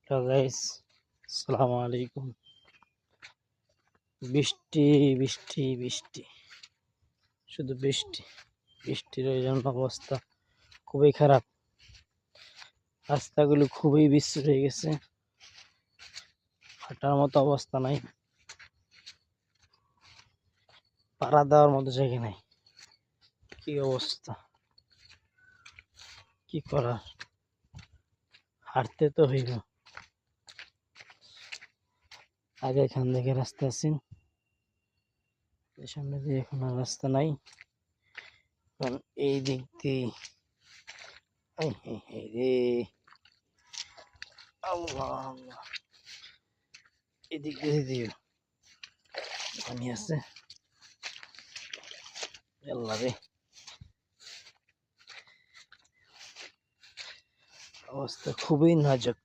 Hello guys, আসসালামু আলাইকুম। বৃষ্টি বৃষ্টি বৃষ্টি, শুধু বৃষ্টি। বৃষ্টির ওই জন্য অবস্থা খুবই খারাপ। রাস্তাগুলো খুবই বিশ্রী হয়ে গেছে, হাঁটার মতো অবস্থা নাই, পাড়া দেওয়ার মতো জায়গা নাই। কি অবস্থা, কি করার, হাঁটতে তো হইব। আগে এখান থেকে রাস্তা আছে, সামনে দিয়ে এখন আর রাস্তা নাই। কারণ এই দিক দিয়ে রে, আল্লাহ আল্লাহ, এদিক দিয়ে পানি আছে। আল্লাহ রে, অবস্থা খুবই নাজুক।